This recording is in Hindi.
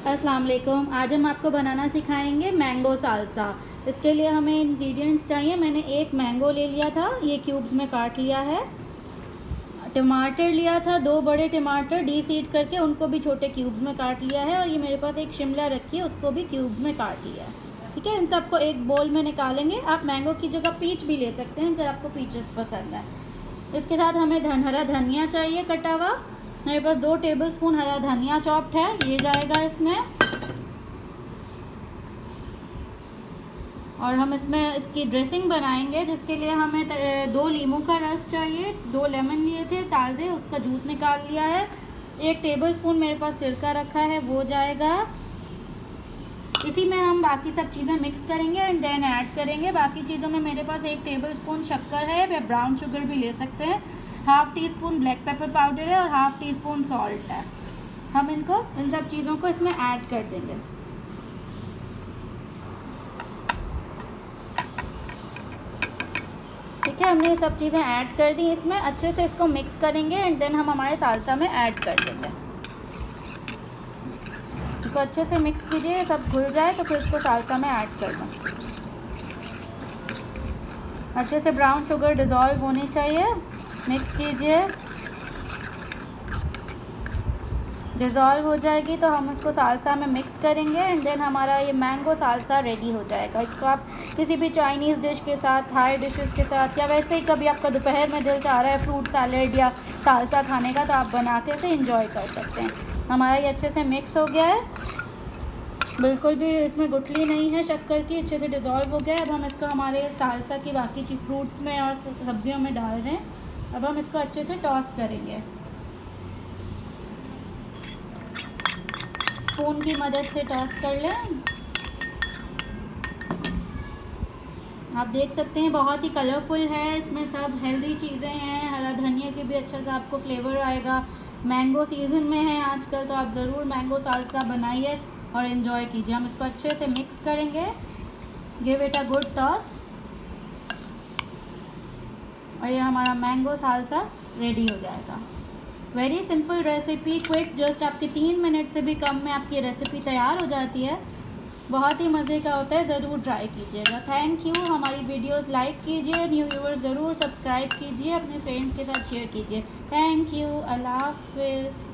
अस्सलाम वालेकुम। आज हम आपको बनाना सिखाएंगे मैंगो सालसा। इसके लिए हमें इंग्रेडिएंट्स चाहिए। मैंने एक मैंगो ले लिया था, ये क्यूब्स में काट लिया है। टमाटर लिया था, 2 बड़े टमाटर डीसीड करके उनको भी छोटे क्यूब्स में काट लिया है। और ये मेरे पास एक शिमला रखी है, उसको भी क्यूब्स में काट लिया है। ठीक है, इन सबको एक बोल में निकालेंगे। आप मैंगो की जगह पीच भी ले सकते हैं अगर आपको पीचेस पसंद है। इसके साथ हमें हरा धनिया चाहिए कटा हुआ। मेरे पास 2 टेबलस्पून हरा धनिया चॉप्ड है, ये जाएगा इसमें। और हम इसमें इसकी ड्रेसिंग बनाएंगे, जिसके लिए हमें 2 नींबू का रस चाहिए। 2 लेमन लिए थे ताज़े, उसका जूस निकाल लिया है। 1 टेबलस्पून मेरे पास सिरका रखा है, वो जाएगा। इसी में हम बाकी सब चीज़ें मिक्स करेंगे एंड देन ऐड करेंगे। बाकी चीज़ों में मेरे पास 1 टेबलस्पून शक्कर है, या ब्राउन शुगर भी ले सकते हैं। Half tea spoon black pepper powder है और हाफ़ टी स्पून सॉल्ट है। हम इन सब चीज़ों को इसमें ऐड कर देंगे। ठीक है, हमने ये सब चीज़ें ऐड कर दी इसमें। अच्छे से इसको मिक्स करेंगे एंड देन हम हमारे सालसा में ऐड कर देंगे। इसको अच्छे से मिक्स कीजिए, सब घुल जाए तो फिर इसको सालसा में ऐड कर दें। अच्छे से ब्राउन शुगर डिज़ोल्व होनी चाहिए। मिक्स कीजिए, डिज़ोल्व हो जाएगी तो हम इसको सालसा में मिक्स करेंगे एंड देन हमारा ये मैंगो सालसा रेडी हो जाएगा। इसको आप किसी भी चाइनीज़ डिश के साथ, थाई डिशेस के साथ, या वैसे ही कभी आपका दोपहर में दिल चाह रहा है फ्रूट सैलेड या सालसा खाने का, तो आप बना के इसे इंजॉय कर सकते हैं। हमारा ये अच्छे से मिक्स हो गया है, बिल्कुल भी इसमें गुठली नहीं है शक्कर की, अच्छे से डिज़ोल्व हो गया है। अब हम इसको हमारे सालसा की बाकी चीज़ फ्रूट्स में और सब्जियों में डाल रहे हैं। अब हम इसको अच्छे से टॉस करेंगे, स्पून की मदद से टॉस कर लें। आप देख सकते हैं बहुत ही कलरफुल है, इसमें सब हेल्दी चीज़ें हैं। हरा धनिया की भी अच्छा सा आपको फ्लेवर आएगा। मैंगो सीज़न में है आजकल, तो आप ज़रूर मैंगो सालसा बनाइए और इन्जॉय कीजिए। हम इसको अच्छे से मिक्स करेंगे, give it a good toss, और ये हमारा मैंगो सालसा रेडी हो जाएगा। Very simple recipe, quick, just आपके 3 मिनट से भी कम में आपकी रेसिपी तैयार हो जाती है। बहुत ही मज़े का होता है, ज़रूर ट्राई कीजिएगा। Thank you. हमारी वीडियोस लाइक कीजिए, न्यू व्यूअर्स ज़रूर सब्सक्राइब कीजिए, अपने फ्रेंड्स के साथ शेयर कीजिए। Thank you. अल्लाह हाफ़िज़।